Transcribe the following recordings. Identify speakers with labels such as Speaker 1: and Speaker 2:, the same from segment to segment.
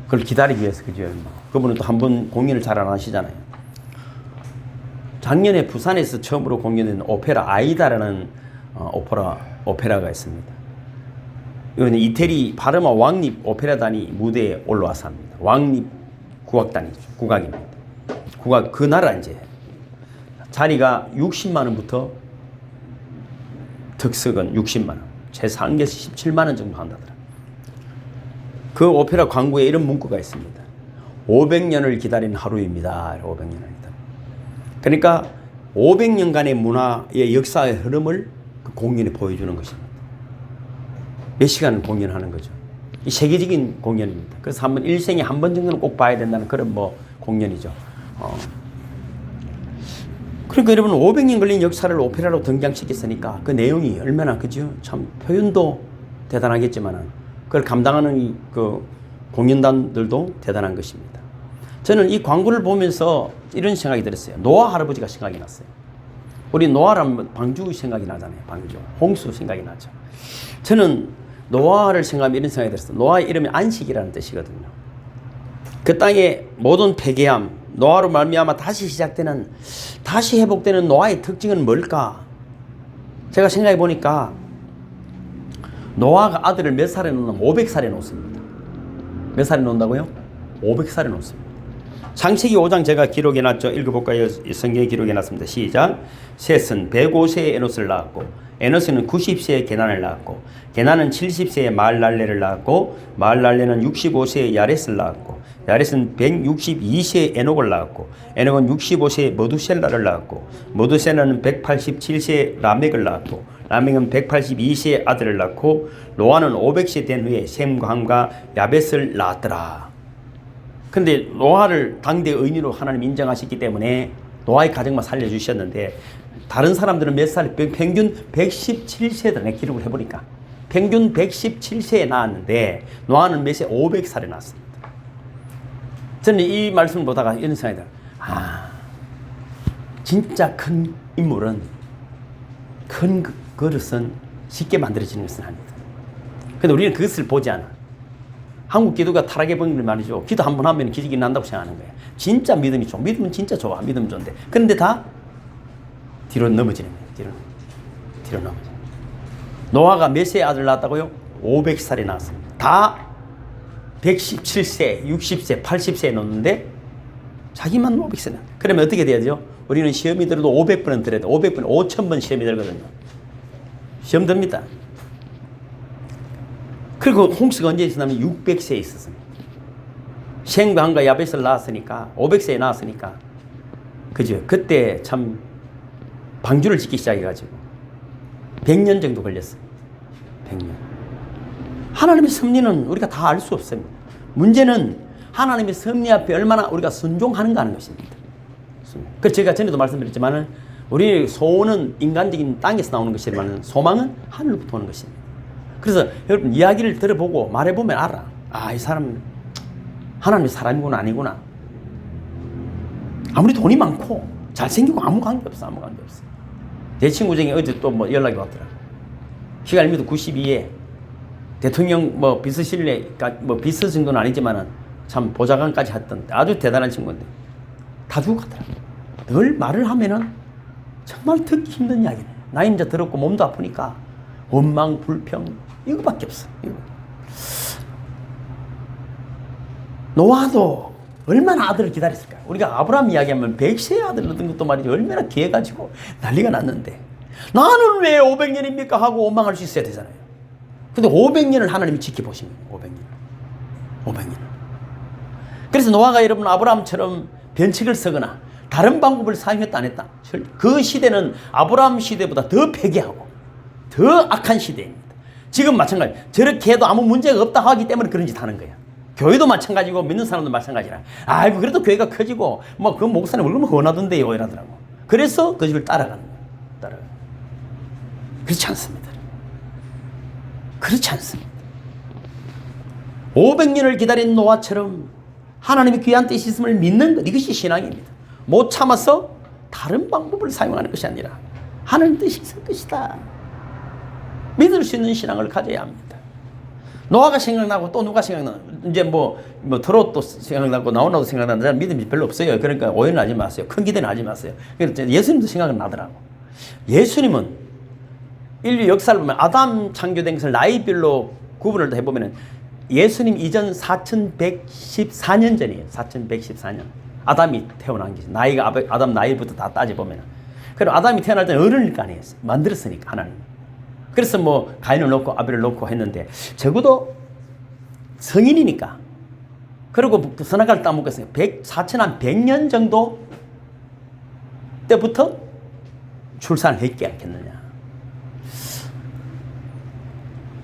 Speaker 1: 그걸 기다리기 위해서, 그죠? 그분은 또 한 번 공연을 잘 안 하시잖아요. 작년에 부산에서 처음으로 공연된 오페라 아이다라는 오페라가 있습니다. 이거는 이태리 파르마 왕립 오페라단이 무대에 올라와서 합니다. 왕립 국악단이죠. 국악입니다. 국악, 그 나라 이제 자리가 60만 원부터 특석은 60만 원, 최상계에서 17만 원 정도 한다더라. 그 오페라 광고에 이런 문구가 있습니다. 500년을 기다린 하루입니다. 500년을 기다린. 그러니까 500년간의 문화의 역사의 흐름을 그 공연에 보여주는 것입니다. 몇 시간을 공연하는 거죠. 이 세계적인 공연입니다. 그래서 한번 일생에 한 번 정도는 꼭 봐야 된다는 그런 공연이죠. 그러니까 여러분 500년 걸린 역사를 오페라로 등장시켰으니까 그 내용이 얼마나 그죠? 참 표현도 대단하겠지만은 그걸 감당하는 그 공연단들도 대단한 것입니다. 저는 이 광고를 보면서 이런 생각이 들었어요. 노아 할아버지가 생각이 났어요. 우리 노아라면 방주 생각이 나잖아요. 방주, 홍수 생각이 나죠. 저는 노아를 생각하면 이런 생각이 들었어요. 노아의 이름이 안식이라는 뜻이거든요. 그 땅의 모든 폐괴함, 노아로 말미암아 다시 시작되는, 다시 회복되는 노아의 특징은 뭘까? 제가 생각해 보니까 노아가 아들을 몇 살에 놓냐면 500살에 놓습니다. 몇 살에 놓는다고요? 500살에 놓습니다. 창세기 5장 제가 기록해 놨죠. 읽어볼까요? 성경에 기록해 놨습니다. 시작. 셋은 105세에 에노스를 낳았고 에노스는 90세에 게난을 낳았고 게난은 70세에 마할랄레를 낳았고 마할랄레는 65세에 야렛을 낳았고 야렛은 162세에 에녹을 낳았고 에녹은 65세에 머두셀라를 낳았고 머두셀라는 187세에 라멕을 낳았고 라멕은 182세에 아들을 낳고 노아는 500세 된 후에 셈과 함과 야벳을 낳았더라. 근데 노아를 당대 의인으로 하나님 인정하셨기 때문에 노아의 가정만 살려주셨는데 다른 사람들은 몇 살? 평균 117세다. 내 기록을 해보니까 평균 117세에 낳았는데 노아는 몇 세? 500살에 낳았습니다. 저는 이 말씀을 보다가 이런 생각이 들어요. 진짜 큰 인물은, 큰 그릇은 쉽게 만들어지는 것은 아니다. 근데 우리는 그것을 보지 않아. 한국 기도가 타락의 본질 말이죠. 기도 한 번 하면 기적이 난다고 생각하는 거예요. 진짜 믿음이 좋아. 믿음은 진짜 좋아. 믿음은 좋은데. 그런데 다 뒤로 넘어지는 거예요. 뒤로 넘어져. 노아가 몇 세에 아들 낳았다고요? 500살에 낳았습니다. 다 117세, 60세, 80세에 놓는데 자기만 500세. 그러면 어떻게 돼야 되죠? 우리는 시험이 들어도 500번은 들어야 돼. 500번, 5000번 시험이 들거든요. 시험 듭니다. 그리고 홍수가 언제 있었냐면 600세에 있었습니다. 셈과 함과 야벳을 낳았으니까 500세에 낳았으니까 그죠? 그때 참 방주를 짓기 시작해가지고 100년 정도 걸렸어요. 100년. 하나님의 섭리는 우리가 다 알 수 없습니다. 문제는 하나님의 섭리 앞에 얼마나 우리가 순종하는가 하는 것입니다. 그래서 제가 전에도 말씀드렸지만 우리의 소원은 인간적인 땅에서 나오는 것이지만 소망은 하늘로부터 오는 것입니다. 그래서 여러분 이야기를 들어보고 말해보면 알아. 이 사람 하나님의 사람이구나 아니구나. 아무리 돈이 많고 잘생기고 아무 관계없어. 내 친구 중에 어제 또 연락이 왔더라. 키가 1m92에 대통령 비서실내 비서 정도는 아니지만은 참 보좌관까지 했던 아주 대단한 친구인데 다 죽었더라. 늘 말을 하면은 정말 듣기 힘든 이야기네. 나이 이제 들었고 몸도 아프니까 원망 불평 이거밖에 없어. 노아도 얼마나 아들을 기다렸을까? 우리가 아브라함 이야기하면 100세의 아들을 얻은 것도 말이지 얼마나 기해가지고 난리가 났는데 나는 왜 500년입니까? 하고 원망할 수 있어야 되잖아요. 근데 500년을 하나님이 지켜보신 거예요. 500년. 그래서 노아가 여러분 아브라함처럼 변칙을 쓰거나 다른 방법을 사용했다 안 했다. 그 시대는 아브라함 시대보다 더 폐괴하고 더 악한 시대입니다. 지금 마찬가지. 저렇게 해도 아무 문제가 없다 하기 때문에 그런 짓 하는 거야. 교회도 마찬가지고 믿는 사람도 마찬가지라. 아이고 그래도 교회가 커지고 그 목사님 얼마나 헌하던데요 이러더라고. 그래서 그 집을 따라가는 거야. 그렇지 않습니다. 500년을 기다린 노아처럼 하나님의 귀한 뜻이 있음을 믿는 것, 이것이 신앙입니다. 못 참아서 다른 방법을 사용하는 것이 아니라 하나님 뜻이 있을 것이다. 믿을 수 있는 신앙을 가져야 합니다. 노아가 생각나고 또 누가 생각나? 이제 뭐 트롯도 생각나고 나오나도 생각나는 사람 믿음이 별로 없어요. 그러니까 오해는 하지 마세요. 큰 기대는 하지 마세요. 그러니까 예수님도 생각은 나더라고. 예수님은 인류 역사를 보면 아담 창조된 것을 나이별로 구분을 해보면 예수님 이전 4114년 전이에요. 4114년. 아담이 태어난 게 나이가 아담 나이부터 다 따져보면. 그럼 아담이 태어날 때는 어른일 거 아니에요. 만들었으니까 하나님. 그래서 뭐 가인을 놓고 아벨을 놓고 했는데 적어도 성인이니까. 그리고 선악과를 따먹었어요. 4100년 정도 때부터 출산을 했지 않겠느냐.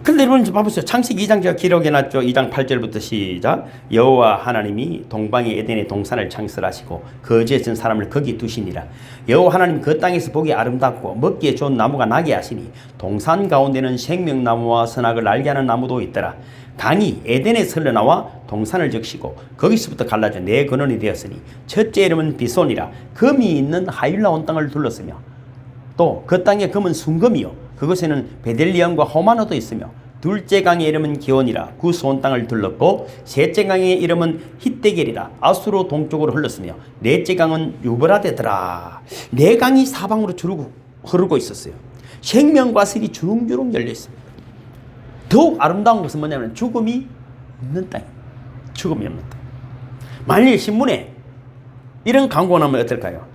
Speaker 1: 그런데 여러분 봐보세요. 창세기 2장 제가 기록해놨죠. 2장 8절부터 시작. 여호와 하나님이 동방의 에덴의 동산을 창설하시고 거지에 진 사람을 거기 두시니라. 여호와 하나님 그 땅에서 보기 아름답고 먹기에 좋은 나무가 나게 하시니 동산 가운데는 생명나무와 선악을 알게 하는 나무도 있더라. 강이 에덴에서 흘러나와 동산을 적시고 거기서부터 갈라져 네 근원이 되었으니 첫째 이름은 비손이라. 금이 있는 하일라 온 땅을 둘렀으며 또 그 땅의 금은 순금이요 그곳에는 베델리엄과 호마노도 있으며 둘째 강의 이름은 기온이라. 그 수온 땅을 둘렀고 셋째 강의 이름은 히데겔이라. 아수로 동쪽으로 흘렀으며 넷째 강은 유브라데더라. 네 강이 사방으로 흐르고 있었어요. 생명과 설이 주렁주렁 열려 있습니다. 더욱 아름다운 것은 뭐냐면 죽음이 없는 땅입니다. 죽음이 없는 땅. 만일 신문에 이런 광고가 나오면 어떨까요?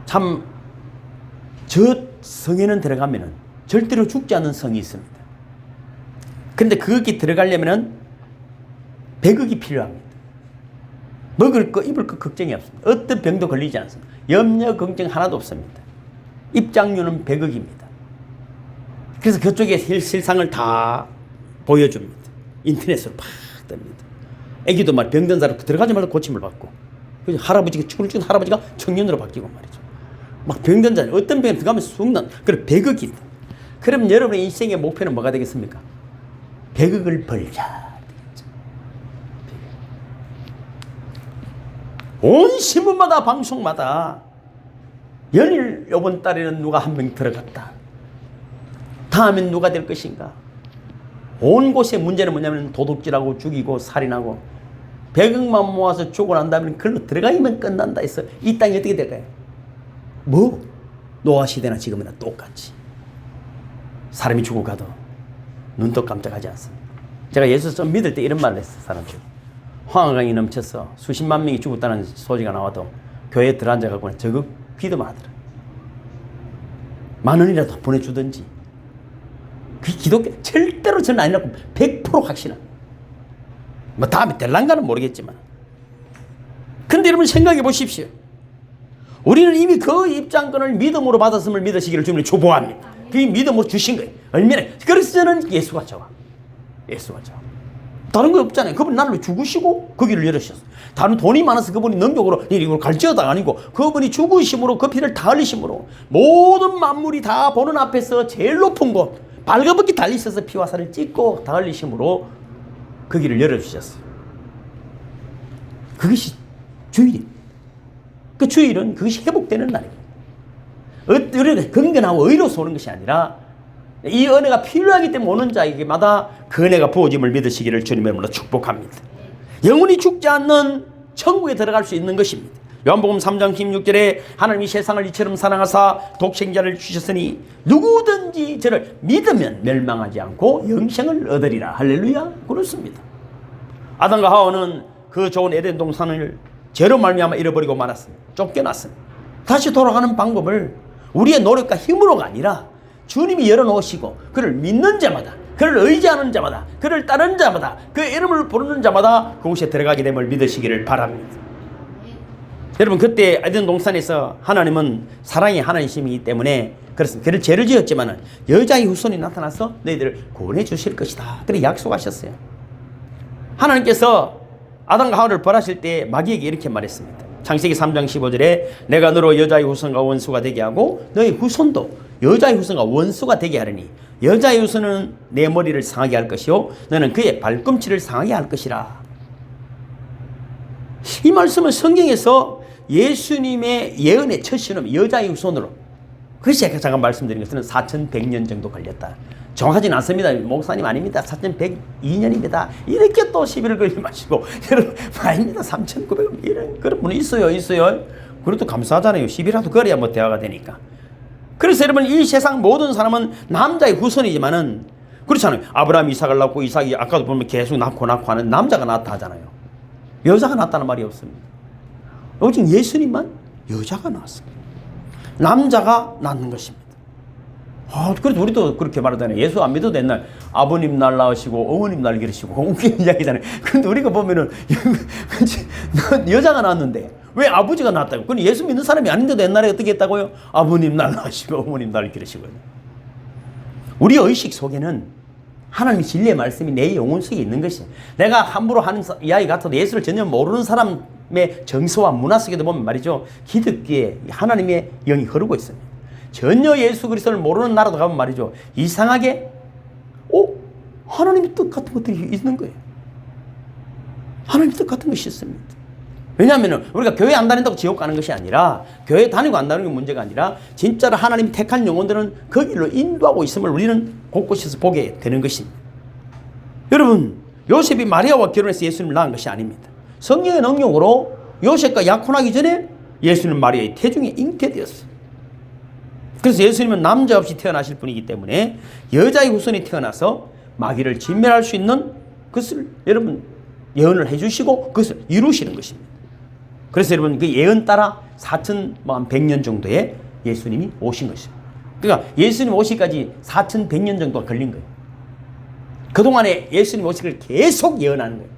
Speaker 1: 참 저 성에는 들어가면은 절대로 죽지 않는 성이 있습니다. 근데 거기 들어가려면은 100억이 필요합니다. 먹을 거 입을 거 걱정이 없습니다. 어떤 병도 걸리지 않습니다. 염려 걱정 하나도 없습니다. 입장료는 100억입니다. 그래서 그쪽에 실상을 다 보여줍니다. 인터넷으로 팍 뜹니다. 애기도 말 병든 사람 들어가지 말고 고침을 받고, 할아버지가 죽을 줄 할아버지가 청년으로 바뀌고 말이죠. 막 병든 자는 어떤 병에 들어가면 죽는 그런 100억이다. 그럼 여러분의 인생의 목표는 뭐가 되겠습니까? 100억을 벌자. 온 신문마다 방송마다 연일 이번 달에는 누가 한 명 들어갔다. 다음엔 누가 될 것인가? 온 곳의 문제는 뭐냐면 도둑질하고 죽이고 살인하고 100억만 모아서 죽고 난 다음에 그걸로 들어가기만 끝난다 해서 이 땅이 어떻게 될까요? 뭐 노아 시대나 지금이나 똑같이 사람이 죽고 가도 눈도 깜짝하지 않습니다. 제가 예수 좀 믿을 때 이런 말을 했어요. 사람들 황하강이 넘쳐서 수십만 명이 죽었다는 소리가 나와도 교회에 들어앉아가고는 저거 기도만 하더라. 10,000원이라도 보내주든지. 그 기독교 절대로 저는 아니라고 100% 확신합니다. 뭐 다음에 될란가는 모르겠지만. 근데 여러분 생각해 보십시오. 우리는 이미 그 입장권을 믿음으로 받았음을 믿으시기를 주님이 축복합니다. 그 믿음으로 주신 거예요. 얼마나. 그래서 저는 예수가 좋아. 예수가 좋아. 다른 거 없잖아요. 그분이 나를 죽으시고 그 길을 열으셨어요. 다른 돈이 많아서 그분이 능력으로 이걸 갈지어다 아니고 그분이 죽으심으로 그 피를 다 흘리심으로 모든 만물이 다 보는 앞에서 제일 높은 곳 발가벗기 달리셔서 피와 살을 찢고 다 흘리심으로 그 길을 열어주셨어요. 그것이 주일입니다. 그 주일은 그것이 회복되는 날입니다. 우리가 건강하고 의로서 오는 것이 아니라 이 은혜가 필요하기 때문에 오는 자에게마다 그 은혜가 부어짐을 믿으시기를 주님의 이름으로 축복합니다. 영원히 죽지 않는 천국에 들어갈 수 있는 것입니다. 요한복음 3장 16절에 하나님이 세상을 이처럼 사랑하사 독생자를 주셨으니 누구든지 저를 믿으면 멸망하지 않고 영생을 얻으리라. 할렐루야. 그렇습니다. 아담과 하와는 그 좋은 에덴 동산을 죄로 말미암아 잃어버리고 말았습니다. 쫓겨났습니다. 다시 돌아가는 방법을 우리의 노력과 힘으로가 아니라 주님이 열어놓으시고 그를 믿는 자마다, 그를 의지하는 자마다, 그를 따르는 자마다, 그의 이름을 부르는 자마다 그곳에 들어가게 됨을 믿으시기를 바랍니다. 여러분, 그때 에덴 동산에서 하나님은 사랑의 하나님이시기 때문에 그렇습니다. 그를 죄를 지었지만 여자의 후손이 나타나서 너희들을 구원해 주실 것이다. 그렇게 약속하셨어요. 하나님께서 아담과 하와를 벌하실 때 마귀에게 이렇게 말했습니다. 창세기 3장 15절에 내가 너로 여자의 후손과 원수가 되게 하고 너의 후손도 여자의 후손과 원수가 되게 하리니 여자의 후손은 내 머리를 상하게 할 것이요 너는 그의 발꿈치를 상하게 할 것이라. 이 말씀은 성경에서 예수님의 예언의 첫 시는 여자의 후손으로, 그것이 제가 잠깐 말씀드린 것은 4100년 정도 걸렸다. 정확하진 않습니다. 목사님 아닙니다. 4102년입니다. 이렇게 또 시비를 걸지 마시고 여러분 아닙니다. 3900원 이런 그런 분이 있어요. 그래도 감사하잖아요. 시비라도 걸어야 뭐 대화가 되니까. 그래서 여러분 이 세상 모든 사람은 남자의 후손이지만은 그렇잖아요. 아브라함이 이삭을 낳고 이삭이 아까도 보면 계속 낳고 하는 남자가 낳다 하잖아요. 여자가 낳았다는 말이 없습니다. 오직 예수님만 여자가 낳았습니다. 남자가 낳는 것입니다. 그래도 우리도 그렇게 말하잖아요. 예수 안 믿어도 옛날 아버님 날 낳으시고 어머님 날 기르시고 웃기는 이야기잖아요. 근데 우리가 보면은 여자가 낳았는데 왜 아버지가 낳았다고? 그건 예수 믿는 사람이 아닌데도 옛날에 어떻게 했다고요? 아버님 날 낳으시고 어머님 날 기르시고. 우리 의식 속에는 하나님의 진리의 말씀이 내 영혼 속에 있는 것이에요. 내가 함부로 하는 이야기 같아도 예수를 전혀 모르는 사람의 정서와 문화 속에도 보면 말이죠. 기득기에 하나님의 영이 흐르고 있습니다. 전혀 예수 그리스도를 모르는 나라도 가면 말이죠. 이상하게 하나님의 뜻 같은 것들이 있는 거예요. 하나님의 뜻 같은 것이 있습니다. 왜냐하면 우리가 교회 안 다닌다고 지옥 가는 것이 아니라 교회 다니고 안 다니는 게 문제가 아니라 진짜로 하나님이 택한 영혼들은 그 길로 인도하고 있음을 우리는 곳곳에서 보게 되는 것입니다. 여러분 요셉이 마리아와 결혼해서 예수님을 낳은 것이 아닙니다. 성령의 능력으로 요셉과 약혼하기 전에 예수는 마리아의 태중에 잉태되었어요. 그래서 예수님은 남자 없이 태어나실 분이기 때문에 여자의 후손이 태어나서 마귀를 진멸할 수 있는 것을 여러분 예언을 해주시고 그것을 이루시는 것입니다. 그래서 여러분 그 예언 따라 4100년 정도에 예수님이 오신 것입니다. 그러니까 예수님 오시기까지 4100년 정도가 걸린 거예요. 그동안에 예수님 오시기를 계속 예언하는 거예요.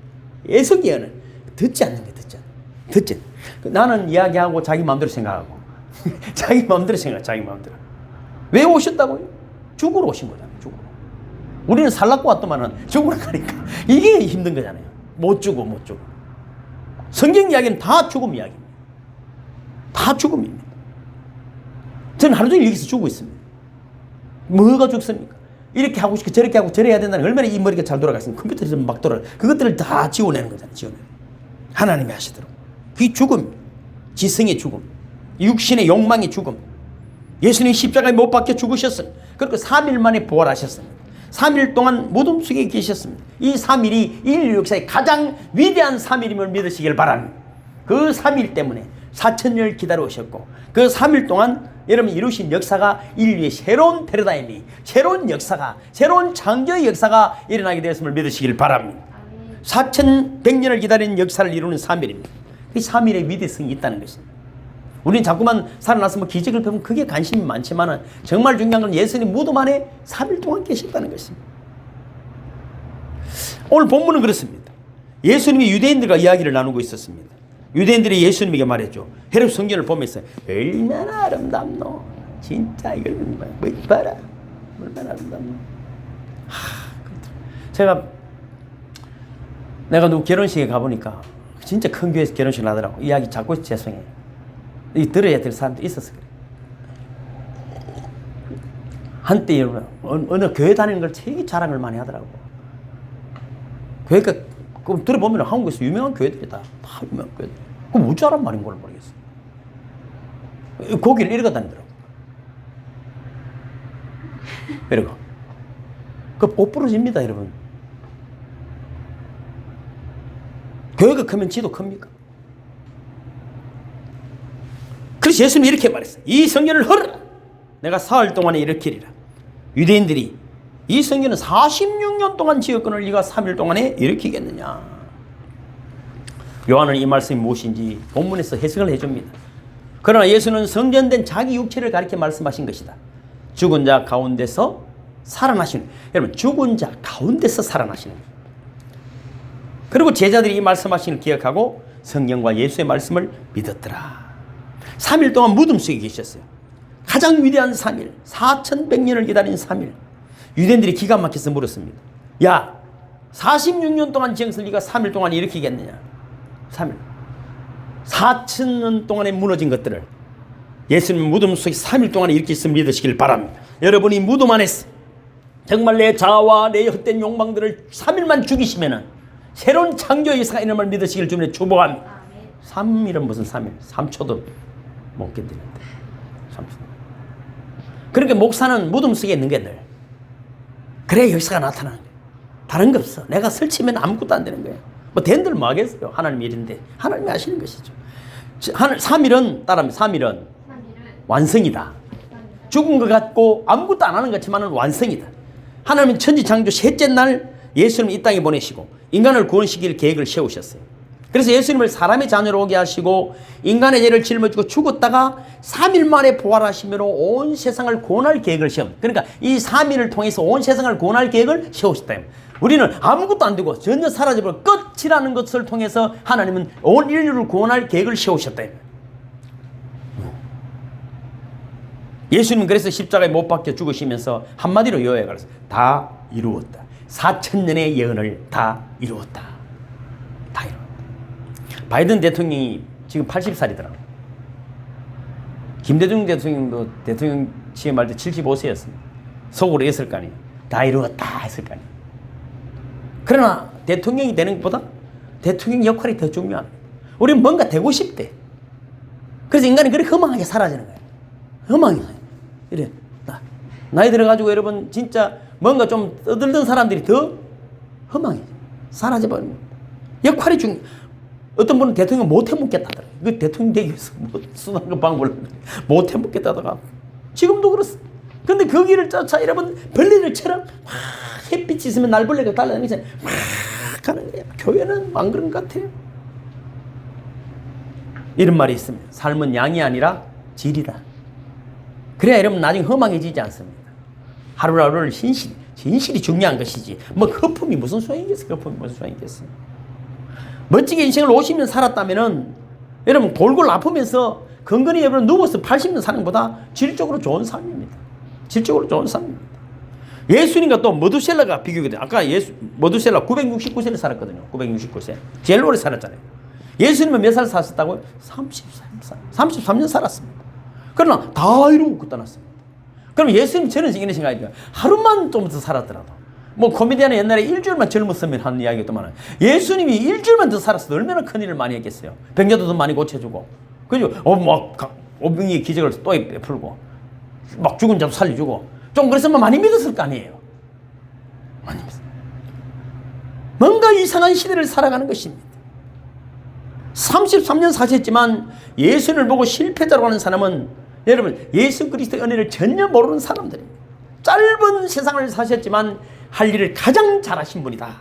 Speaker 1: 계속 예언을 듣지 않는 거예요. 듣지. 나는 이야기하고 자기 마음대로 생각하고 자기 마음대로 자기 마음대로. 왜 오셨다고요? 죽으러 오신 거잖아요. 죽으러. 우리는 살라고 왔더만은 죽으러 가니까 이게 힘든 거잖아요. 못 죽어. 성경 이야기는 다 죽음 이야기입니다. 다 죽음입니다. 저는 하루 종일 여기서 죽고 있습니다. 뭐가 죽습니까? 이렇게 하고 싶고 저렇게 하고 저래야 된다는 얼마나 이 머리가 잘 돌아가시면 컴퓨터에서 막 돌아가. 그것들을 다 지워내는 거잖아요. 하나님이 하시도록. 이 죽음, 지성의 죽음, 육신의 욕망의 죽음. 예수님이 십자가에 못 박혀 죽으셨어요. 그리고 3일 만에 부활하셨습니다. 3일 동안 무덤 속에 계셨습니다. 이 3일이 인류 역사의 가장 위대한 3일임을 믿으시길 바랍니다. 그 3일 때문에 4,000년을 기다려오셨고 그 3일 동안 여러분 이루신 역사가 인류의 새로운 패러다임이 새로운 역사가 새로운 창조의 역사가 일어나게 되었음을 믿으시길 바랍니다. 4,100년을 기다린 역사를 이루는 3일입니다. 이 3일의 위대성이 있다는 것입니다. 우리는 자꾸만 살아나서 뭐 기적을 배우면 그게 관심이 많지만 정말 중요한 건 예수님 무덤 안에 3일 동안 계셨다는 것입니다. 오늘 본문은 그렇습니다. 예수님이 유대인들과 이야기를 나누고 있었습니다. 유대인들이 예수님에게 말했죠. 헤롯 성전을 보면서 얼마나 아름답노. 진짜 이걸 뭐 봐라. 얼마나 아름답노. 내가 누구 결혼식에 가보니까 진짜 큰 교회에서 결혼식을 하더라고. 이야기 자꾸 죄송해요. 이 들어야 될 사람도 있었어. 그래. 한때 어느 교회 다니는 걸 되게 자랑을 많이 하더라고. 교회가 그럼 들어보면 한국에서 유명한 교회들이 다 유명한 교회들. 그럼 어쩌란 말인 걸 모르겠어. 거기를 이러고 다니더라고. 이러고. 못 부러집니다, 여러분. 교회가 크면 지도 큽니까? 그래서 예수님이 이렇게 말했어요. 이 성전을 헐어라. 내가 사흘 동안에 일으키리라. 유대인들이 이 성전은 46년 동안 지었거늘 네가 3일 동안에 일으키겠느냐. 요한은 이 말씀이 무엇인지 본문에서 해석을 해줍니다. 그러나 예수는 성전된 자기 육체를 가리켜 말씀하신 것이다. 죽은 자 가운데서 살아나시는. 여러분 죽은 자 가운데서 살아나시는. 그리고 제자들이 이 말씀하신 걸 기억하고 성경과 예수의 말씀을 믿었더라. 3일 동안 무덤 속에 계셨어요. 가장 위대한 3일, 4,100년을 기다린 3일. 유대인들이 기가 막혀서 물었습니다. 야, 46년 동안 지은 네가 3일 동안 일으키겠느냐? 3일. 4,000년 동안에 무너진 것들을 예수님 무덤 속에 3일 동안 일으켰음을 믿으시길 바랍니다. 여러분이 무덤 안에서 정말 내 자아와 내 헛된 욕망들을 3일만 죽이시면은 새로운 창조의 역사가 이름을 믿으시길 주님의 축복합니다. 3일은 무슨 3일? 3초도 못 견디는데. 3초. 그러니까 목사는 무덤 속에 있는 게 늘. 그래야 역사가 나타나는 거예요. 다른 거 없어. 내가 설치면 아무것도 안 되는 거예요. 뭐 된들 뭐 하겠어요. 하나님 일인데 하나님이 하시는 것이죠. 3일은 따라하면 3일은 완성이다. 죽은 것 같고 아무것도 안 하는 것 같지만은 완성이다. 하나님은 천지창조 셋째 날 예수님을 이 땅에 보내시고 인간을 구원시킬 계획을 세우셨어요. 그래서 예수님을 사람의 자녀로 오게 하시고 인간의 죄를 짊어지고 죽었다가 3일 만에 부활하심으로 온 세상을 구원할 계획을 세웁니다. 그러니까 이 3일을 통해서 온 세상을 구원할 계획을 세우셨다. 우리는 아무것도 안 되고 전혀 사라져버려 끝이라는 것을 통해서 하나님은 온 인류를 구원할 계획을 세우셨다. 예수님은 그래서 십자가에 못 박혀 죽으시면서 한마디로 요약을 다 이루었다. 4,000년의 예언을 다 이루었다. 다 이루었다. 바이든 대통령이 지금 80살이더라. 김대중 대통령도 대통령 취임할 때 75세였습니다. 속으로 했을 거 아니에요. 다 이루었다 했을 거 아니에요. 그러나 대통령이 되는 것보다 대통령 역할이 더 중요합니다. 우리는 뭔가 되고 싶대. 그래서 인간이 그렇게 허망하게 사라지는 거예요. 허망해. 이래. 나이 들어가지고 여러분 진짜 뭔가 좀 떠들던 사람들이 더 허망해. 사라져버립니다. 역할이 중요해. 어떤 분은 대통령 못 해먹겠다더라. 그 대통령 되기 위해서 뭐 수단과 방법을 못 해먹겠다더라. 지금도 그렇습니다. 근데 그 길을 쫓아 여러분 벌레들처럼 막 햇빛이 있으면 날벌레가 달라다니면서 막 가는 거예요. 교회는 안 그런 것 같아요. 이런 말이 있습니다. 삶은 양이 아니라 질이다. 그래야 여러분 나중에 허망해지지 않습니다. 하루하루를 진실이 중요한 것이지. 뭐 거품이 무슨 소용이겠어? 거품이 무슨 소용이겠어? 멋지게 인생을 50년 살았다면은 여러분 골골 아프면서 근근히 여러분 누워서 80년 사는 것보다 질적으로 좋은 삶입니다. 질적으로 좋은 삶입니다. 예수님과 또 머두셀라가 비교가 돼요. 아까 머두셀라 969세를 살았거든요. 969세. 제일 오래 살았잖아요. 예수님은 몇 살 사셨다고요? 33년 살았습니다. 그러나 다 이루고 떠났습니다. 그럼 예수님 저는 이런 생각이죠. 하루만 좀 더 살았더라도. 뭐 코미디언은 옛날에 일주일만 젊었으면 하는 이야기가 또 많아요. 예수님이 일주일만 더 살았어도 얼마나 큰 일을 많이 했겠어요. 병자도 더 많이 고쳐주고. 그죠? 막 오병이의 기적을 또 베풀고. 막 죽은 자도 살려주고. 좀 그랬으면 많이 믿었을 거 아니에요. 많이 믿었어요. 뭔가 이상한 시대를 살아가는 것입니다. 33년 사셨지만 예수님을 보고 실패자라고 하는 사람은 여러분 예수 그리스도의 은혜를 전혀 모르는 사람들입니다. 짧은 세상을 사셨지만 할 일을 가장 잘하신 분이다.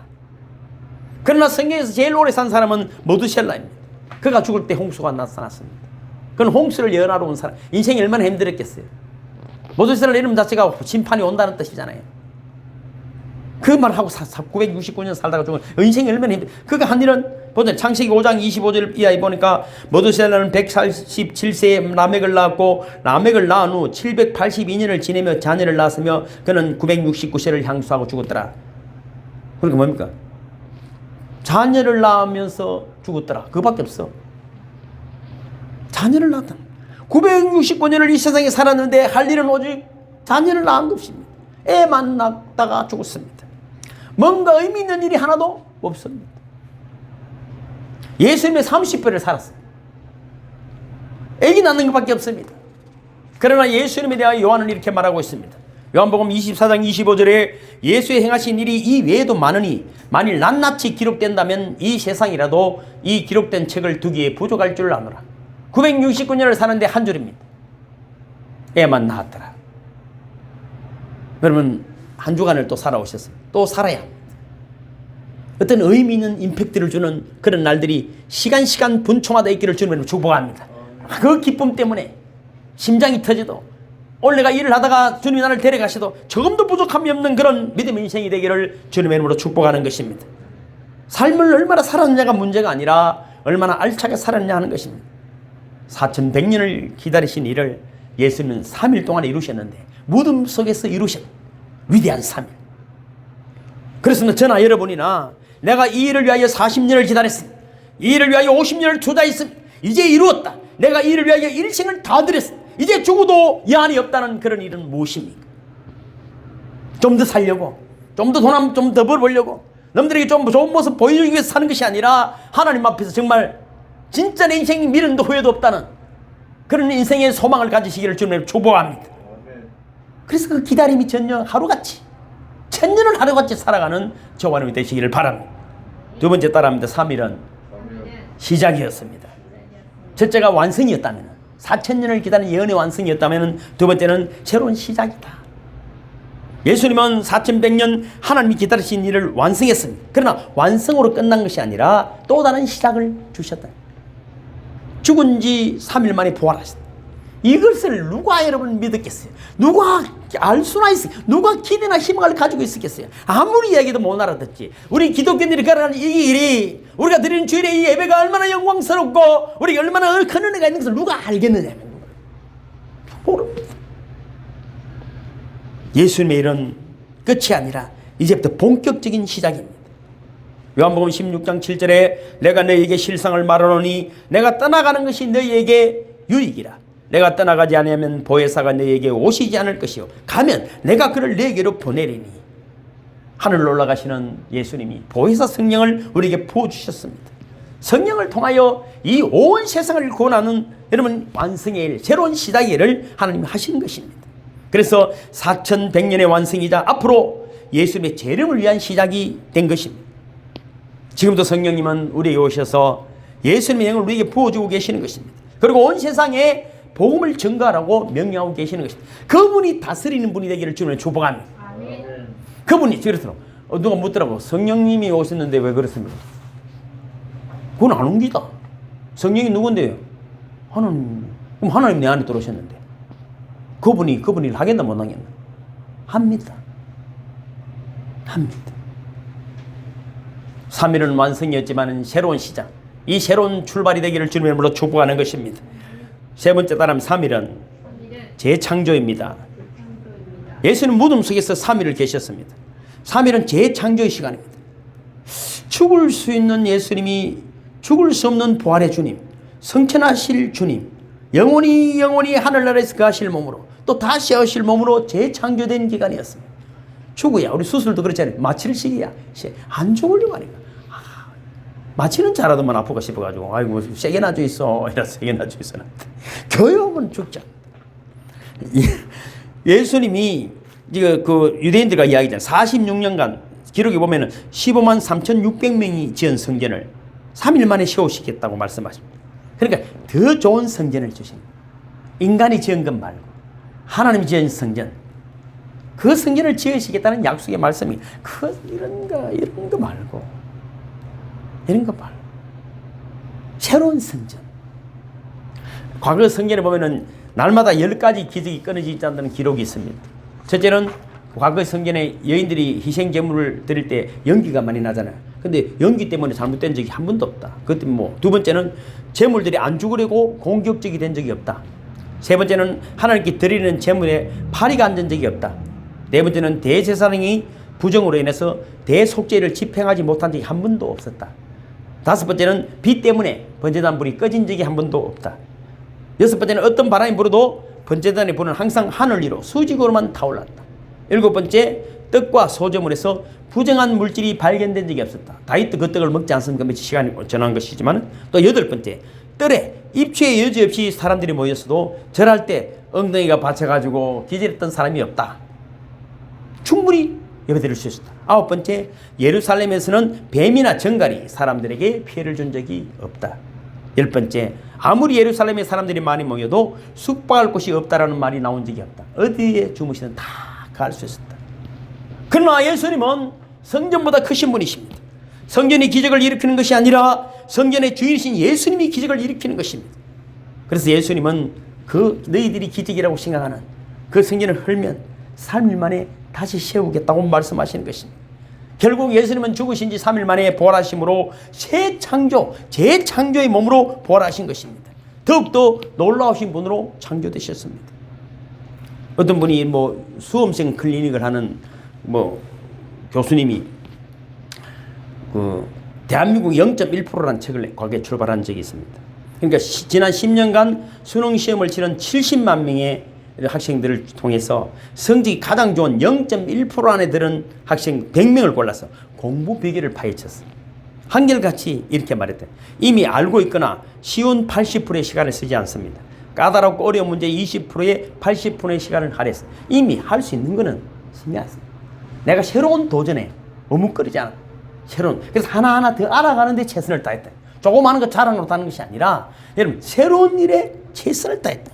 Speaker 1: 그러나 성경에서 제일 오래 산 사람은 머두셀라입니다. 그가 죽을 때 홍수가 나타났습니다. 그는 홍수를 예언하러 온 사람. 인생이 얼마나 힘들었겠어요. 머두셀라 이름 자체가 심판이 온다는 뜻이잖아요. 그 말하고 969년 살다가 죽은 인생이 얼마나 힘들어요. 그가 한 일은 보자. 창세기 5장 25절 이하에 보니까 머두셀라는 147세에 라멕을 낳았고 라멕을 낳은 후 782년을 지내며 자녀를 낳았으며 그는 969세를 향수하고 죽었더라. 그러니까 뭡니까? 자녀를 낳으면서 죽었더라. 그거밖에 없어. 자녀를 낳았다. 969년을 이 세상에 살았는데 할 일은 오직 자녀를 낳은 것입니다. 애만 낳다가 죽었습니다. 뭔가 의미 있는 일이 하나도 없습니다. 예수님의 30배를 살았어요. 애기 낳는 것밖에 없습니다. 그러나 예수님에 대하여 요한은 이렇게 말하고 있습니다. 요한복음 24장 25절에 예수의 행하신 일이 이 외에도 많으니 만일 낱낱이 기록된다면 이 세상이라도 이 기록된 책을 두기에 부족할 줄 아노라. 969년을 사는데 한 줄입니다. 애만 낳았더라. 여러분 한 주간을 또 살아오셨습니다. 또 살아야 합니다. 어떤 의미 있는 임팩트를 주는 그런 날들이 시간 분초마다 있기를 주님으로 축복합니다. 그 기쁨 때문에 심장이 터져도 오늘 내가 일을 하다가 주님이 나를 데려가셔도 조금도 부족함이 없는 그런 믿음의 인생이 되기를 주님의 이름으로 축복하는 것입니다. 삶을 얼마나 살았느냐가 문제가 아니라 얼마나 알차게 살았냐 하는 것입니다. 4100년을 기다리신 일을 예수님은 3일 동안 이루셨는데 무덤 속에서 이루신 위대한 3일. 그렇습니다. 저나 여러분이나 내가 이 일을 위하여 40년을 기다렸습니다. 이 일을 위하여 50년을 투자했습니다. 이제 이루었다. 내가 이 일을 위하여 일생을 다 드렸습니다. 이제 죽어도 여한이 없다는 그런 일은 무엇입니까? 좀 더 살려고, 좀 더 돈 좀 더 벌려고, 남들에게 좀 좋은 모습 보여주기 위해서 사는 것이 아니라 하나님 앞에서 정말 진짜 내 인생이 미련도 후회도 없다는 그런 인생의 소망을 가지시기를 주님을 축복합니다. 그래서 그 기다림이 전혀 하루같이 천년을 하루같이 살아가는 저와 여러분이 되시기를 바랍니다. 두 번째 따라합니다. 3일은 시작이었습니다. 첫째가 완성이었다면, 4천년을 기다린 예언의 완성이었다면, 두 번째는 새로운 시작이다. 예수님은 4100년 하나님이 기다리신 일을 완성했습니다. 그러나 완성으로 끝난 것이 아니라 또 다른 시작을 주셨다. 죽은 지 3일 만에 부활하셨다. 이것을 누가 여러분 믿었겠어요? 누가 알 수나 있어요? 누가 기대나 희망을 가지고 있었겠어요? 아무리 이야기도 못 알아듣지. 우리 기독교인들이 가라는 이 일이, 우리가 드리는 주일의 이 예배가 얼마나 영광스럽고 우리가 얼마나 큰 은혜가 있는 것을 누가 알겠느냐? 모릅니다. 예수님의 일은 끝이 아니라 이제부터 본격적인 시작입니다. 요한복음 16장 7절에 내가 너희에게 실상을 말하노니 내가 떠나가는 것이 너희에게 유익이라. 내가 떠나가지 않으면 보혜사가 너희에게 오시지 않을 것이요 가면 내가 그를 너희에게로 보내리니. 하늘로 올라가시는 예수님이 보혜사 성령을 우리에게 부어주셨습니다. 성령을 통하여 이 온 세상을 구원하는 여러분 완성의 일, 새로운 시작의 일을 하나님이 하시는 것입니다. 그래서 4100년의 완성이자 앞으로 예수님의 재림을 위한 시작이 된 것입니다. 지금도 성령님은 우리에게 오셔서 예수님의 영을 우리에게 부어주고 계시는 것입니다. 그리고 온 세상에 복음을 전가하라고 명령하고 계시는 것입니다. 그분이 다스리는 분이 되기를 주님을 축복합니다. 그분이 그렇더라고. 누가 묻더라고. 성령님이 오셨는데 왜 그렇습니까? 그건 안 옮기다. 성령이 누군데요? 하나님. 그럼 하나님 내 안에 들어오셨는데 그분이 일 하겠나 못 하겠나? 합니다. 3일은 완성이었지만 새로운 시작, 이 새로운 출발이 되기를 주님의 이름으로 축복하는 것입니다. 세 번째 따르면 3일은 재창조입니다. 예수는 무덤 속에서 3일을 계셨습니다. 3일은 재창조의 시간입니다. 죽을 수 있는 예수님이 죽을 수 없는 부활의 주님, 성천하실 주님, 영원히 하늘나라에서 거하실 몸으로 또 다시 오실 몸으로 재창조된 기간이었습니다. 죽어야, 우리 수술도 그렇잖아요. 마취를 시기야. 안 죽으려고 하니까. 마취는 잘하더만 아프고 싶어가지고, 아이고, 세게 놔줘 있어. 이라 세게 놔줘 있어. 교육은 죽자. 예수님이, 그 유대인들과 이야기잖아요. 46년간, 기록에 보면은 15만 3,600명이 지은 성전을 3일 만에 세우시겠다고 말씀하십니다. 그러니까 더 좋은 성전을 주십니다. 인간이 지은 것 말고 하나님이 지은 성전, 그 성전을 지으시겠다는 약속의 말씀이 이런 거 말고 새로운 성전. 과거 성전에 보면은 날마다 10가지 기적이 끊어지지 않는 기록이 있습니다. 첫째는 과거 성전에 여인들이 희생 제물을 드릴 때 연기가 많이 나잖아요. 근데 연기 때문에 잘못된 적이 한 번도 없다. 그것 때문에 두 번째는 제물들이 안 죽으려고 공격적이 된 적이 없다. 세 번째는 하나님께 드리는 제물에 파리가 앉은 적이 없다. 네 번째는 대제사장이 부정으로 인해서 대속죄를 집행하지 못한 적이 한 번도 없었다. 다섯 번째는 비 때문에 번제단 불이 꺼진 적이 한 번도 없다. 여섯 번째는 어떤 바람이 불어도 번제단의 불은 항상 하늘 위로 수직으로만 타올랐다. 일곱 번째, 떡과 소저물에서 부정한 물질이 발견된 적이 없었다. 다윗도 그 떡을 먹지 않습니까? 며칠 시간이 전한 것이지만. 또 여덟 번째, 뜰에 입추의 여지 없이 사람들이 모였어도 절할 때 엉덩이가 받쳐가지고 기절했던 사람이 없다. 충분히 예배드릴 수 있었다. 아홉 번째, 예루살렘에서는 뱀이나 정갈이 사람들에게 피해를 준 적이 없다. 열 번째, 아무리 예루살렘에 사람들이 많이 모여도 숙박할 곳이 없다라는 말이 나온 적이 없다. 어디에 주무시든 다 갈 수 있었다. 그러나 예수님은 성전보다 크신 분이십니다. 성전이 기적을 일으키는 것이 아니라 성전의 주인이신 예수님이 기적을 일으키는 것입니다. 그래서 예수님은 너희들이 기적이라고 생각하는 그 성전을 헐면 3일 만에 다시 세우겠다고 말씀하시는 것입니다. 결국 예수님은 죽으신 지 3일 만에 부활하심으로 재창조의 몸으로 부활하신 것입니다. 더욱더 놀라우신 분으로 창조되셨습니다. 어떤 분이 수험생 클리닉을 하는 교수님이 대한민국 0.1%라는 책을 과거에 출발한 적이 있습니다. 그러니까 지난 10년간 수능 시험을 치른 70만 명의 학생들을 통해서 성적이 가장 좋은 0.1% 안에 드는 학생 100명을 골라서 공부 비결을 파헤쳤어요. 한결같이 이렇게 말했대요. 이미 알고 있거나 쉬운 80%의 시간을 쓰지 않습니다. 까다롭고 어려운 문제 20%에 80%의 시간을 할애했어요. 이미 할 수 있는 거는 신경 안 씁니다. 내가 새로운 도전에 머뭇거리지 않아. 그래서 하나하나 더 알아가는데 최선을 다했다. 조그마한 거 자랑으로 하는 것이 아니라 여러분 새로운 일에 최선을 다했다.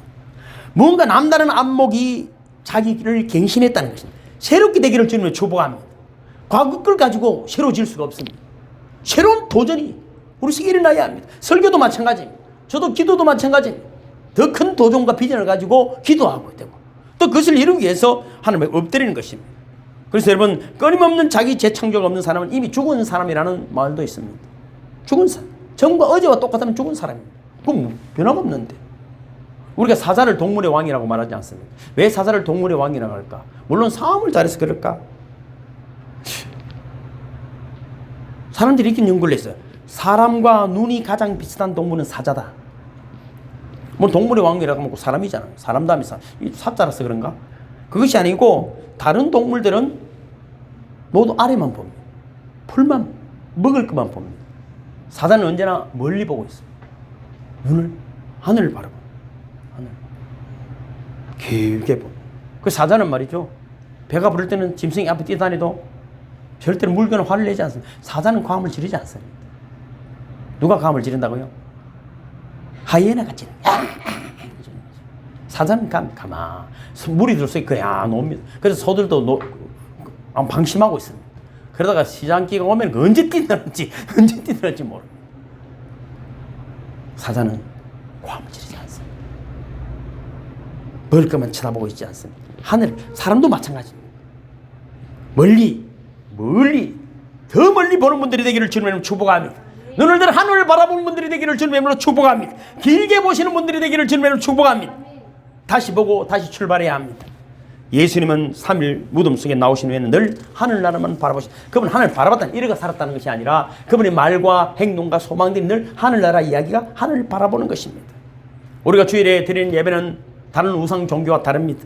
Speaker 1: 뭔가 남다른 안목이 자기를 갱신했다는 것입니다. 새롭게 되기를 주님의 축복합니다. 과거 걸 가지고 새로워질 수가 없습니다. 새로운 도전이 우리 속에 일어나야 합니다. 설교도 마찬가지입니다. 저도 기도도 마찬가지입니다. 더 큰 도전과 비전을 가지고 기도하고 되고 또 그것을 이루기 위해서 하나님을 엎드리는 것입니다. 그래서 여러분 끊임없는 자기 재창조가 없는 사람은 이미 죽은 사람이라는 말도 있습니다. 죽은 사람. 전과 어제와 똑같으면 죽은 사람입니다. 그럼 변화가 없는데. 우리가 사자를 동물의 왕이라고 말하지 않습니까? 왜 사자를 동물의 왕이라고 할까? 물론 싸움을 잘해서 그럴까? 사람들이 이렇게 연구를 했어요. 사람과 눈이 가장 비슷한 동물은 사자다. 뭐 동물의 왕이라고 하면 사람이잖아요. 사람 다음에 사자라서 그런가? 그것이 아니고 다른 동물들은 모두 아래만 봅니다. 풀만 먹을 것만 봅니다. 사자는 언제나 멀리 보고 있습니다. 눈을 하늘을 바라보. 하늘 길게 보. 그 사자는 말이죠. 배가 부를 때는 짐승이 앞에 뛰어다니도 절대로 물건을 화를 내지 않습니다. 사자는 과음을 지르지 않습니다. 누가 과음을 지른다고요? 하이에나 같이. 사자는 가만. 물이 들어서 그냥 놉니다. 그래서 소들도 방심하고 있습니다. 그러다가 시장기가 오면 언제 뛰는지 모릅니다. 사자는 과음을 지르지 않습니다. 먹을 것만 쳐다보고 있지 않습니다. 하늘, 사람도 마찬가지입니다. 멀리 더 멀리 보는 분들이 되기를 주님으로 축복합니다. 눈을 들어 하늘을 바라보는 분들이 되기를 주님으로 축복합니다. 길게 보시는 분들이 되기를 주님으로 축복합니다. 다시 보고 다시 출발해야 합니다. 예수님은 3일 무덤 속에 나오신 후에는 늘 하늘나라만 바라보시고 그분은 하늘 바라봤다는 이래가 살았다는 것이 아니라 그분의 말과 행동과 소망들이 늘 하늘나라 이야기가 하늘을 바라보는 것입니다. 우리가 주일에 드리는 예배는 다른 우상 종교와 다릅니다.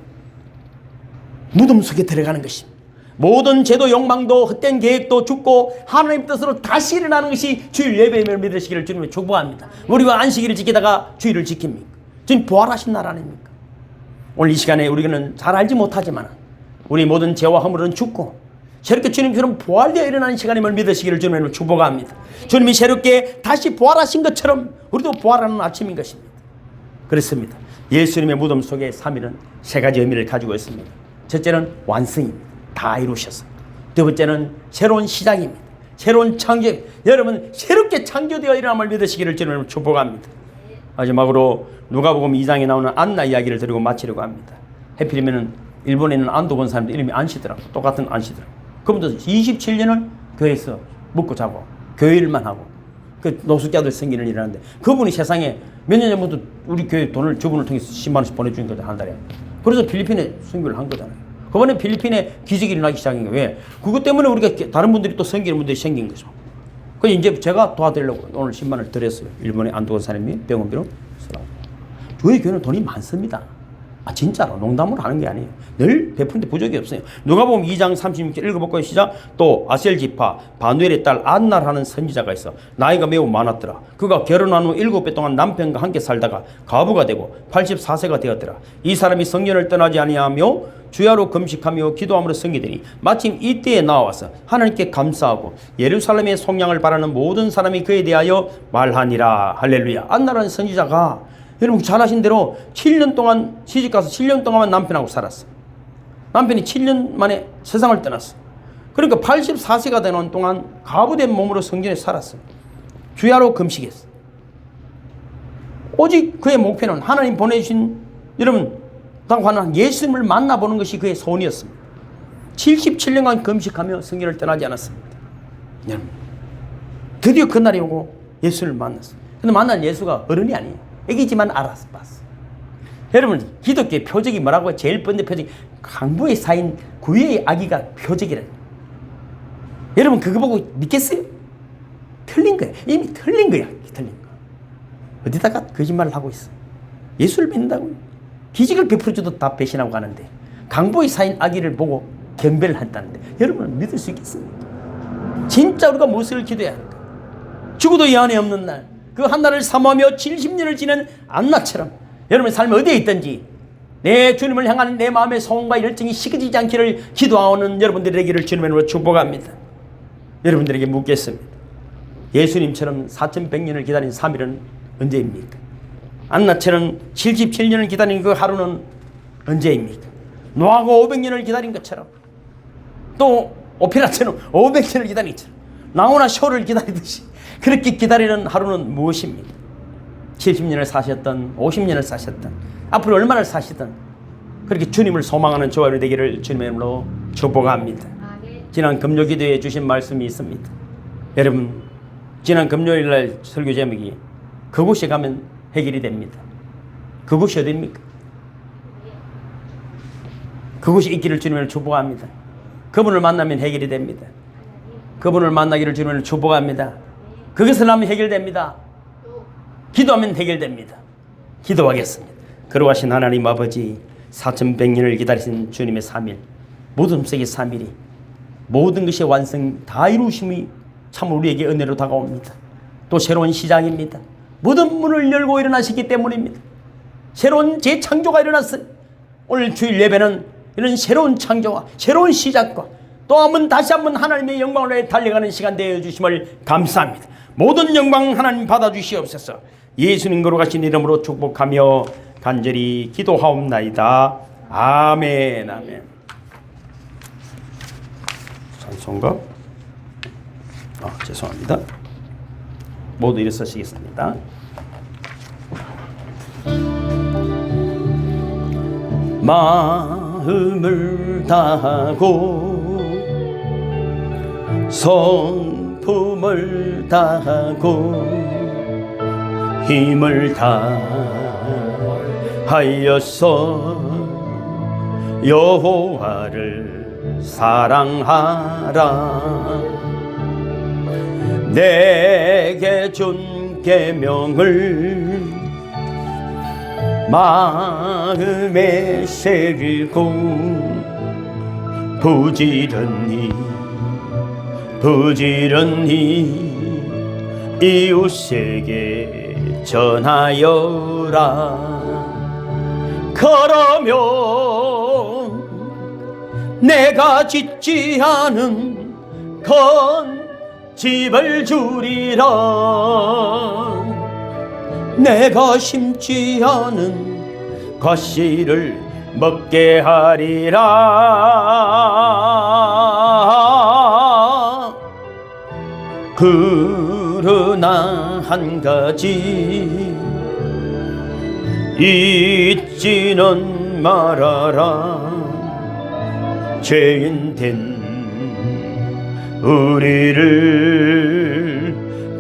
Speaker 1: 무덤 속에 들어가는 것입니다. 모든 제도 욕망도 헛된 계획도 죽고 하나님 뜻으로 다시 일어나는 것이 주일 예배임을 믿으시기를 주님을 축복합니다. 우리가 안식일을 지키다가 주일을 지킵니까? 주님 부활하신 날 아닙니까? 오늘 이 시간에 우리는 잘 알지 못하지만 우리 모든 죄와 허물은 죽고 새롭게 주님처럼 부활되어 일어나는 시간임을 믿으시기를 주님을 축복합니다. 주님이 새롭게 다시 부활하신 것처럼 우리도 부활하는 아침인 것입니다. 그렇습니다. 예수님의 무덤 속에 3일은 세 가지 의미를 가지고 있습니다. 첫째는 완성입니다. 다 이루셨습니다. 두 번째는 새로운 시작입니다. 새로운 창조입니다. 여러분 새롭게 창조되어 일어남을 믿으시기를 주님을 축복합니다. 마지막으로 누가복음 2장에 나오는 안나 이야기를 드리고 마치려고 합니다. 해필이면 일본에 있는 안도 본 사람들 이름이 안시더라고. 똑같은 안시더라고. 그분도 27년을 교회에서 묵고 자고 교회 일만 하고 그 노숙자들 생기는 일을 하는데 그분이 세상에 몇 년 전부터 우리 교회 돈을 저분을 통해서 10만 원씩 보내주는 거죠. 한 달에. 그래서 필리핀에 선교를 한 거잖아요. 그번에 필리핀에 기적이 일어나기 시작한 거예요. 왜? 그것 때문에 우리가 다른 분들이 또 생기는 분들이 생긴 거죠. 그래서 이제 제가 도와드리려고 오늘 10만 원을 드렸어요. 일본에 안도건 사람이 병원비로 쓰라고. 저희 교회는 돈이 많습니다. 진짜로 농담으로 하는 게 아니에요. 늘 베푸는데 부족이 없어요. 누가복음 2장 36절 읽어볼까요? 시작. 또 아셀 지파 바누엘의 딸 안나라는 선지자가 있어 나이가 매우 많았더라. 그가 결혼한 후 7배 동안 남편과 함께 살다가 과부가 되고 84세가 되었더라. 이 사람이 성전을 떠나지 아니하며 주야로 금식하며 기도함으로 섬기더니 마침 이때에 나와서 하나님께 감사하고 예루살렘의 속량을 바라는 모든 사람이 그에 대하여 말하니라. 할렐루야. 안나라는 선지자가 여러분 잘 아신 대로 7년 동안 시집가서 7년 동안만 남편하고 살았어. 남편이 7년 만에 세상을 떠났어. 그러니까 84세가 되는 동안 과부된 몸으로 성전에 살았어. 주야로 금식했어. 오직 그의 목표는 하나님 보내주신 여러분 당관한 예수님을 만나보는 것이 그의 소원이었습니다. 77년간 금식하며 성전을 떠나지 않았습니다. 여러분 드디어 그날이 오고 예수를 만났어요. 근데 만난 예수가 어른이 아니에요. 애기지만 알아서 봤어. 여러분 기독교의 표적이 뭐라고? 제일 번째 표적이 강부의 사인 구유의 아기가 표적이라니. 여러분 그거 보고 믿겠어요? 틀린 거야. 이미 틀린 거야. 틀린 거. 어디다가 거짓말을 하고 있어. 예수를 믿는다고요. 기적을 베풀어줘도 다 배신하고 가는데 강보의 사인 아기를 보고 경배를 했다는데 여러분 믿을 수 있겠습니까? 진짜 우리가 무엇을 기도해야 할까? 죽어도 여한이 없는 날 그 한 날을 사모하며 70년을 지낸 안나처럼 여러분의 삶이 어디에 있든지 내 주님을 향하는 내 마음의 소원과 열정이 식어지지 않기를 기도하는 여러분들이 되기를 주님의 이름으로 축복합니다. 여러분들에게 묻겠습니다. 예수님처럼 4100년을 기다린 3일은 언제입니까? 안나처럼 77년을 기다린 그 하루는 언제입니까? 노아가 500년을 기다린 것처럼, 또 오페라처럼 500년을 기다린 것처럼, 나오나 쇼를 기다리듯이 그렇게 기다리는 하루는 무엇입니까? 70년을 사셨던 50년을 사셨던 앞으로 얼마를 사시든 그렇게 주님을 소망하는 저와 여러분이 되기를 주님의 이름으로 축복합니다. 지난 금요 기도에 주신 말씀이 있습니다. 여러분, 지난 금요일날 설교 제목이 그곳에 가면 해결이 됩니다. 그곳이 어디입니까? 그곳이 있기를 주님을 축복합니다. 그분을 만나면 해결이 됩니다. 그분을 만나기를 주님을 축복합니다. 그것을 하면 해결됩니다. 기도하면 해결됩니다. 기도하겠습니다. 거룩하신 하나님 아버지, 4100년을 기다리신 주님의 3일, 모든 세계 3일이 모든 것이 완성 다 이루심이 참 우리에게 은혜로 다가옵니다. 또 새로운 시작입니다. 모든 문을 열고 일어나시기 때문입니다. 새로운 재창조가 일어났어요. 오늘 주일 예배는 이런 새로운 창조와 새로운 시작과 또 한번 다시 한번 하나님의 영광을 위해 달려가는 시간 되어 주심을 감사합니다. 모든 영광 하나님 받아주시옵소서. 예수님 거룩하신 이름으로 축복하며 간절히 기도하옵나이다. 아멘. 아멘. 찬송가? 죄송합니다. 모두 일어서시겠습니다. 마음을 다하고 성품을 다하고 힘을 다하여서 여호와를 사랑하라. 내게 준 계명을 마음에 새기고 부지런히 이웃에게 전하여라. 그러면 내가 짓지 않은 건 집을 주리라. 내가 심지 않은 과실을 먹게 하리라. 그러나 한 가지 잊지는 말아라. 죄인 된 우리를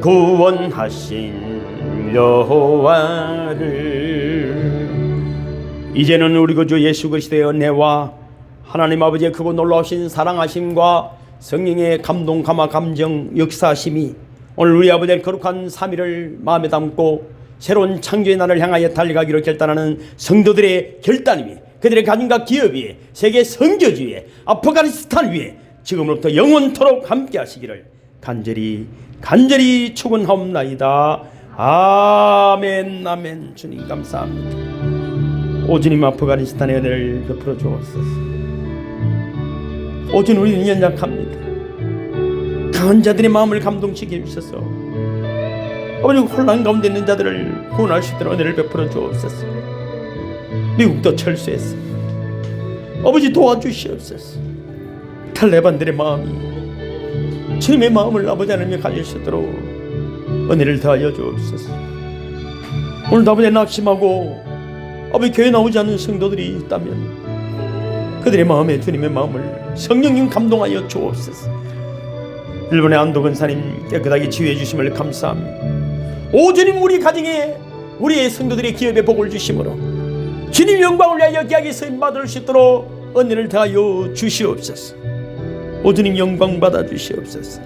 Speaker 1: 구원하신 여호와를 이제는 우리 구주 예수 그리스도의 은혜와 하나님 아버지의 크고 놀라우신 사랑하심과 성령의 감동, 감화, 감정, 역사하심이 오늘 우리 아버지의 거룩한 3일을 마음에 담고 새로운 창조의 날을 향하여 달려가기로 결단하는 성도들의 결단이 그들의 가정과 기업 위에, 세계 선교지 위에, 아프가니스탄 위에 지금부터 영원토록 함께 하시기를 간절히 축원하옵나이다. 아멘. 아멘. 주님 감사합니다. 오주님 아프가니스탄의 은혜를 베풀어 주옵소서. 오준 우리는 연약합니다. 강한 자들의 마음을 감동시켜 주셔서 아버지 혼란 가운데 있는 자들을 구원할 수 있도록 은혜를 베풀어 주옵소서. 미국도 철수했어. 아버지 도와주시옵소서. 탈레반들의 마음이 주님의 마음을 아버지 하나님이 가질 수 있도록 은혜를 더하여 주옵소서. 오늘도 아버지 낙심하고 아버지 교회 나오지 않는 성도들이 있다면 그들의 마음에 주님의 마음을 성령님 감동하여 주옵소서. 일본의 안도 권사님 깨끗하게 치유해 주심을 감사합니다. 오 주님, 우리 가정에 우리의 성도들의 기업에 복을 주심으로 주님 영광을 위하여 귀하게 쓰임받을 수 있도록 은혜를 더하여 주시옵소서. 오 주님 영광 받아 주시옵소서.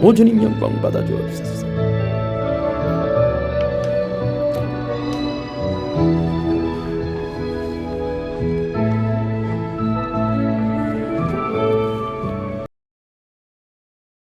Speaker 1: 오 주님 영광 받아 주옵소서.